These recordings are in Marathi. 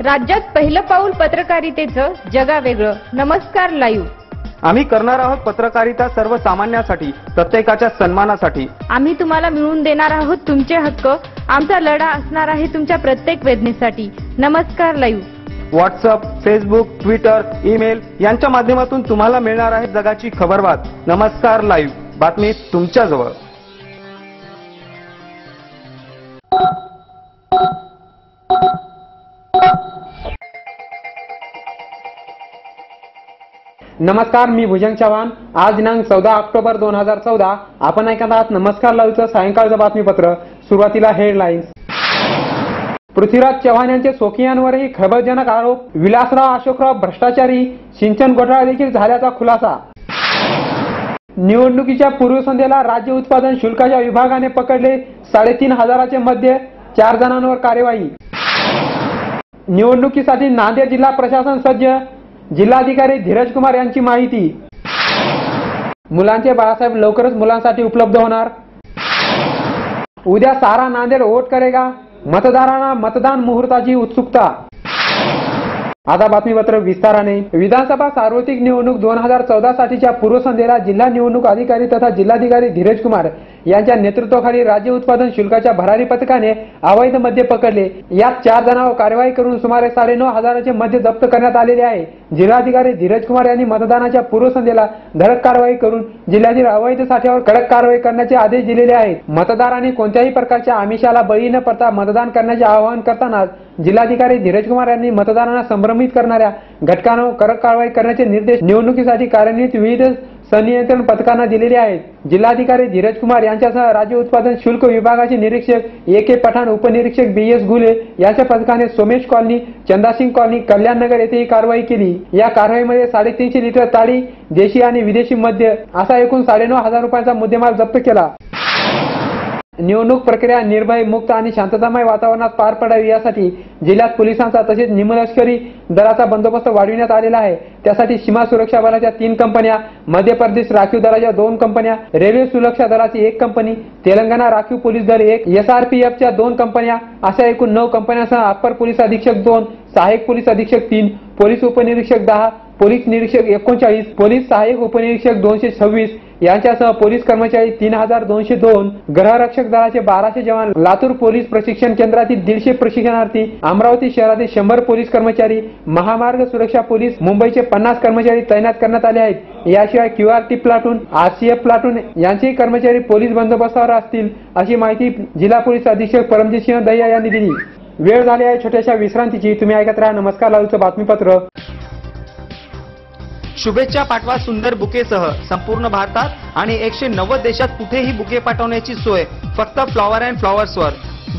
राज्यात पहिलं पाऊल पत्रकारितेचं जगावेगळं. नमस्कार लाईव्ह. आम्ही करणार आहोत पत्रकारिता सर्वसामान्यांसाठी, प्रत्येकाच्या सन्मानासाठी. आम्ही तुम्हाला मिळवून देणार आहोत तुमचे हक्क. आमचा लढा असणार आहे तुमच्या प्रत्येक वेदनेसाठी. नमस्कार live. WhatsApp, Facebook, Twitter, email यांच्या माध्यमातून तुम्हाला मिळणार आहे जगाची खबरबात. नमस्कार लाईव्ह, बातमी तुमच्याजवळ. नमस्कार, मी भुजंग चव्हाण. आज दिनांक 14 ऑक्टोबर 2014. आपण ऐकत आहात नमस्कार लाईव्हचं सायंकाळचं बातमीपत्र. सुरुवातीला हेडलाईन्स. पृथ्वीराज चव्हाण यांचे स्वकीयांवरही खळबळजनक आरोप. विलासराव अशोकराव भ्रष्टाचारी, सिंचन घोटाळा देखील झाल्याचा खुलासा. निवडणुकीच्या पूर्वसंध्येला राज्य उत्पादन शुल्काच्या विभागाने पकडले 3,500चे मद्य. 4 जणांवर कार्यवाही. निवडणुकीसाठी नांदेड जिल्हा प्रशासन सज्ज. जिल्हाधिकारी धीरज कुमार यांची माहिती. मुलांचे बाळासाहेब लवकरच मुलांसाठी उपलब्ध होणार. उद्या सारा नांदेड वोट करेगा. मतदारांना मतदान मुहूर्ताची उत्सुकता. आता बातमीपत्र विस्ताराने. विधानसभा सार्वत्रिक निवडणूक 2014 साठीच्या पूर्वसंध्येला जिल्हा निवडणूक अधिकारी तथा जिल्हाधिकारी धीरज कुमार यांच्या नेतृत्वाखाली राज्य उत्पादन शुल्काच्या भरारी पथकाने अवैध मद्य पकडले. यात 4 जणांवर कारवाई करून सुमारे 9,500चे मद्य जप्त करण्यात आलेले आहे. जिल्हाधिकारी धीरज कुमार यांनी मतदानाच्या पूर्वसंध्येला धडक कारवाई करून जिल्ह्यातील अवैध साठ्यावर कडक कारवाई करण्याचे आदेश दिलेले आहेत. मतदारांनी कोणत्याही प्रकारच्या आमिषाला बळी न पडता मतदान करण्याचे आवाहन करतानाच जिल्हाधिकारी धीरज कुमार यांनी मतदारांना संभ्रमित करणाऱ्या घटकांवर कडक कारवाई करण्याचे निर्देश निवडणुकीसाठी कार्यान्वित विविध संनियंत्रण पथकांना दिलेले आहेत. जिल्हाधिकारी धीरज कुमार यांच्यासह राज्य उत्पादन शुल्क विभागाचे निरीक्षक ए के पठाण, उपनिरीक्षक BS गुले यांच्या पथकाने सोमेश कॉलनी, चंदासिंग कॉलनी, कल्याणनगर येथे ही कारवाई केली. या कारवाईमध्ये 350 लिटर ताडी, देशी आणि विदेशी मद्य असा एकूण 9,500 रुपयांचा मुद्देमाल जप्त केला. निवडणूक प्रक्रिया निर्भय, मुक्त आणि शांततामय वातावरणात पार पडावी यासाठी जिल्ह्यात पोलिसांचा तसेच निमलष्करी दलाचा बंदोबस्त वाढविण्यात आलेला आहे. त्यासाठी सीमा सुरक्षा बलाच्या 3 कंपन्या, मध्य प्रदेश राखीव दलाच्या 2 कंपन्या, रेल्वे सुरक्षा दलाची 1 कंपनी, तेलंगणा राखीव पोलीस दल 1, SRPFच्या 2 कंपन्या अशा एकूण 9 कंपन्यांसह अप्पर पोलीस अधीक्षक 2, सहाय्यक पोलीस अधीक्षक 3, पोलीस उपनिरीक्षक 10, पोलीस निरीक्षक 39, पोलीस सहाय्यक उपनिरीक्षक 226 यांच्यासह पोलीस कर्मचारी 3,202, गृहरक्षक दलाचे 1200 जवान, लातूर पोलीस प्रशिक्षण केंद्रातील 150 प्रशिक्षणार्थी, अमरावती शहरातील 100 पोलीस कर्मचारी, महामार्ग सुरक्षा पोलीस मुंबईचे 50 कर्मचारी तैनात करण्यात आले आहेत. याशिवाय QRT प्लाटून, RCF प्लाटून यांचेही कर्मचारी पोलीस बंदोबस्तावर असतील, अशी माहिती जिल्हा पोलीस अधीक्षक परमजित सिंह दहिया यांनी दिली. वेळ झाली आहे छोट्याशा विश्रांतीची. तुम्ही ऐकत राहा नमस्कार लाईव्हचं बातमीपत्र. शुभेच्छा पाठवा सुंदर बुकेसह. संपूर्ण भारतात आणि 190 देशात कुठेही बुके पाठवण्याची सोय फक्त फ्लॉवर अँड फ्लॉवर्सवर.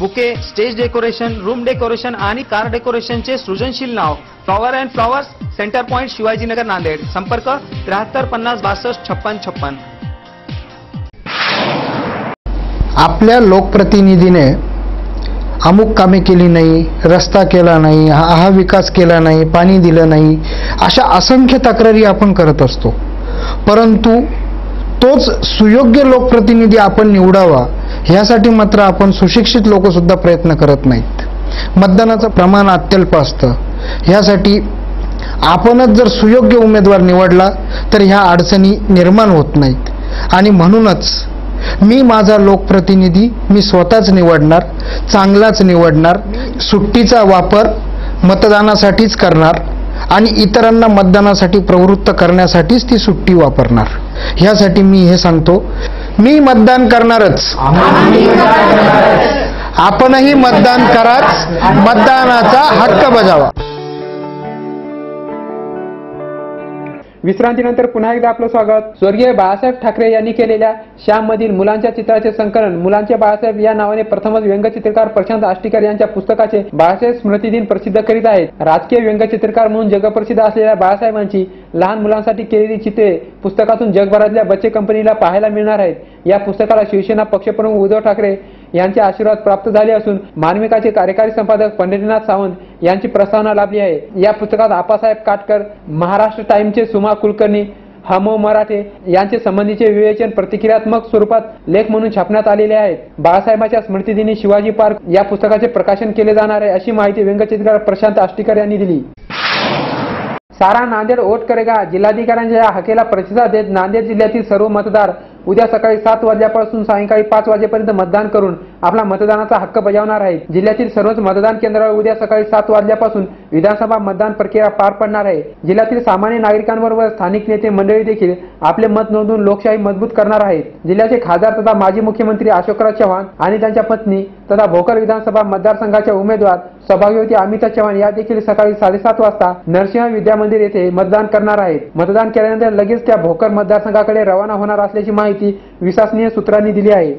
Bouquet, stage decoration, room decoration आणि कार डेकोरेशनचे सृजनशील नाव flower and flowers, centre point, Shivajinagar, Nanded. संपर्क 73 50 62 56 56. आपल्या लोकप्रतिनिधीने अमुक कामे केली नाही, रस्ता केला नाही, हा विकास केला नाही, पाणी दिलं नाही, अशा असंख्य तक्रारी आपण करत असतो. परंतु तोच सुयोग्य लोकप्रतिनिधी आपण निवडावा ह्यासाठी मात्र आपण सुशिक्षित लोक सुद्धा प्रयत्न करत नाहीत. मतदानाचं प्रमाण अत्यल्प असतं. ह्यासाठी आपणच जर सुयोग्य उमेदवार निवडला तर ह्या अडचणी निर्माण होत नाहीत. आणि म्हणूनच मी माझा लोकप्रतिनिधी मी स्वतःच निवडणार, चांगलाच निवडणार, सुट्टीचा वापर मतदानासाठीच करणार आणि इतरांना मतदानासाठी प्रवृत्त करण्यासाठीच ती सुट्टी वापरणार. ह्यासाठी मी हे सांगतो, मी मतदान करणारच. आपणही मतदान कराच, मतदानाचा हक्क बजावा. विश्रांतीनंतर पुन्हा एकदा आपलं स्वागत. स्वर्गीय बाळासाहेब ठाकरे यांनी केलेल्या श्याममधील मुलांच्या चित्राचे संकलन मुलांचे बाळासाहेब या नावाने प्रथमच व्यंगचित्रकार प्रशांत आष्टीकर यांच्या पुस्तकाचे बाळासाहेब स्मृती दिन प्रसिद्ध करीत आहेत. राजकीय व्यंगचित्रकार म्हणून जगप्रसिद्ध असलेल्या बाळासाहेबांची लहान मुलांसाठी केलेली चित्रे पुस्तकातून जगभरातल्या बच्चे कंपनीला पाहायला मिळणार आहेत. या पुस्तकाला शिवसेना पक्षप्रमुख उद्धव ठाकरे यांचे आशीर्वाद प्राप्त झाले असून मार्मिकाचे कार्यकारी संपादक पंढरीनाथ सावंत यांची प्रस्तावना लाभली आहे. या पुस्तकात आप्पासाहेब काटकर, महाराष्ट्र टाइम्सचे सुमा कुलकर्णी, हमो मराठे यांचे संबंधीचे विवेचन प्रतिक्रियात्मक स्वरूपात लेख म्हणून छापण्यात आलेले आहेत. बाळासाहेबांच्या स्मृतिदिनी शिवाजी पार्क या पुस्तकाचे प्रकाशन केले जाणार आहे अशी माहिती व्यंगचित्रकार प्रशांत आष्टीकर यांनी दिली. सारा नांदेड वोट करेगा जिल्हाधिकाऱ्यांच्या या हाकेला प्रतिसाद देत नांदेड जिल्ह्यातील सर्व मतदार उद्या सकाळी 7 वाजल्यापासून सायंकाळी 5 वाजेपर्यंत मतदान करून आपला मतदानाचा हक्क बजावणार आहेत. जिल्ह्यातील सर्वच मतदान केंद्रावर उद्या सकाळी 7 वाजल्यापासून विधानसभा मतदान प्रक्रिया पार पडणार आहे. जिल्ह्यातील सामान्य नागरिकांबरोबर स्थानिक नेते मंडळी देखील आपले मत नोंदवून लोकशाही मजबूत करणार आहेत. जिल्ह्याचे खासदार तथा माजी मुख्यमंत्री अशोकराव चव्हाण आणि त्यांच्या पत्नी तथा भोकर विधानसभा मतदारसंघाच्या उमेदवार सौभाग्यवती अमिता चव्हाण या देखील सकाळी 7:30 वाजता नरसिंह विद्या मंदिर येथे मतदान करणार आहेत. मतदान केल्यानंतर लगेच त्या भोकर मतदारसंघाकडे रवाना होणार असल्याची माहिती विश्वसनीय सूत्रांनी दिली आहे.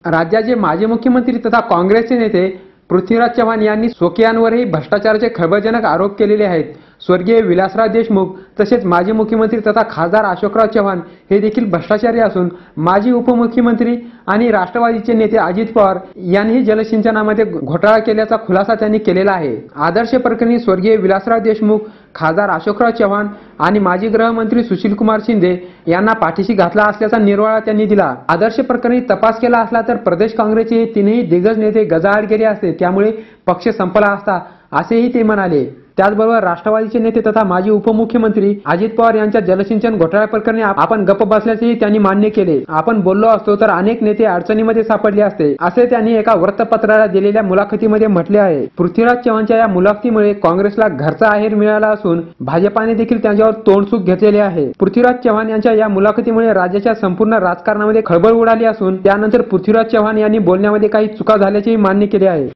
राज्याचे माजी मुख्यमंत्री तथा काँग्रेसचे नेते पृथ्वीराज चव्हाण यांनी स्वकीयांवरही भ्रष्टाचाराचे खळबळजनक आरोप केलेले आहेत. स्वर्गीय विलासराव देशमुख तसेच माजी मुख्यमंत्री तथा खासदार अशोकराव चव्हाण हे देखील भ्रष्टाचारी असून माजी उपमुख्यमंत्री आणि राष्ट्रवादीचे नेते अजित पवार यांनीही जलसिंचनामध्ये घोटाळा केल्याचा खुलासा त्यांनी केलेला आहे. आदर्श प्रकरणी स्वर्गीय विलासराव देशमुख, खासदार अशोकराव चव्हाण आणि माजी गृहमंत्री सुशीलकुमार शिंदे यांना पाठीशी घातला असल्याचा निर्वाळा त्यांनी दिला. आदर्श प्रकरणी तपास केला असला तर प्रदेश काँग्रेसचे हे तीनही दिग्गज नेते गजाआड गेले असते, त्यामुळे पक्ष संपला असता असेही ते म्हणाले. त्याचबरोबर राष्ट्रवादीचे नेते तथा माजी उपमुख्यमंत्री अजित पवार यांच्या जलसिंचन घोटाळा प्रकरणी आपण गप्प बसल्याचेही त्यांनी मान्य केले. आपण बोललो असतो तर अनेक नेते अडचणीमध्ये सापडले असते, असे त्यांनी एका वृत्तपत्राला दिलेल्या मुलाखतीमध्ये म्हटले आहे. पृथ्वीराज चव्हाणच्या या मुलाखतीमुळे काँग्रेसला घरचा आहेर मिळाला असून भाजपाने देखील त्यांच्यावर तोंडसुख घेतलेले आहे. पृथ्वीराज चव्हाण यांच्या या मुलाखतीमुळे राज्याच्या संपूर्ण राजकारणामध्ये खळबळ उडाली असून त्यानंतर पृथ्वीराज चव्हाण यांनी बोलण्यामध्ये काही चुका झाल्याचेही मान्य केले आहे.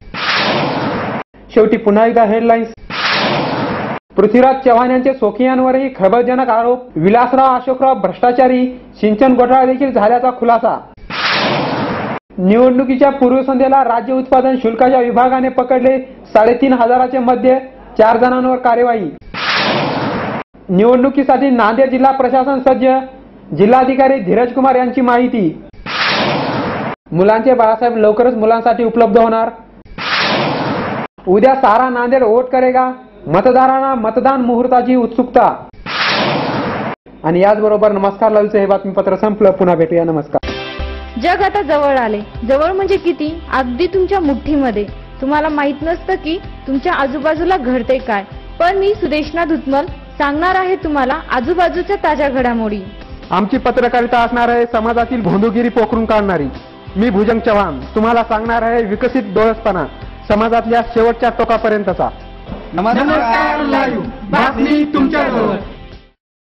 शेवटी पुन्हा एकदा हेडलाईन्स. पृथ्वीराज चव्हाण यांचे स्वकीयांवरही खळबळजनक आरोप. विलासराव अशोकराव भ्रष्टाचारी, सिंचन घोटाळा देखील झाल्याचा खुलासा. निवडणुकीच्या पूर्वसंध्येला राज्य उत्पादन शुल्काच्या विभागाने पकडले 3,500चे मद्य, 4 जणांवर कार्यवाही. निवडणुकीसाठी नांदेड जिल्हा प्रशासन सज्ज, जिल्हाधिकारी धीरज कुमार यांची माहिती. मुलांचे बाळासाहेब लवकरच मुलांसाठी उपलब्ध होणार. उद्या सारा नांदेड वोट करेगा, मतदारांना मतदान मुहूर्ताची उत्सुकता. आणि याचबरोबर नमस्कार लाईव्हचं हे बातमीपत्र संपलं. पुन्हा भेटूया. नमस्कार. जग आता जवळ आले. जवळ म्हणजे किती? अगदी तुमच्या मुठ्ठीमध्ये. तुम्हाला माहित नसतं की तुमच्या आजूबाजूला घडते काय, पण मी सुदेशना धुतमल सांगणार आहे तुम्हाला आजूबाजूच्या ताज्या घडामोडी. आमची पत्रकारिता असणार आहे समाजातील भोंदूगिरी पोखरून काढणारी. मी भुजंग चव्हाण तुम्हाला सांगणार आहे विकसित डोळसपणा समाजातल्या शेवटच्या टोकापर्यंतचा. नमस्कार लाईव्ह बातमी तुमच्याजवळ.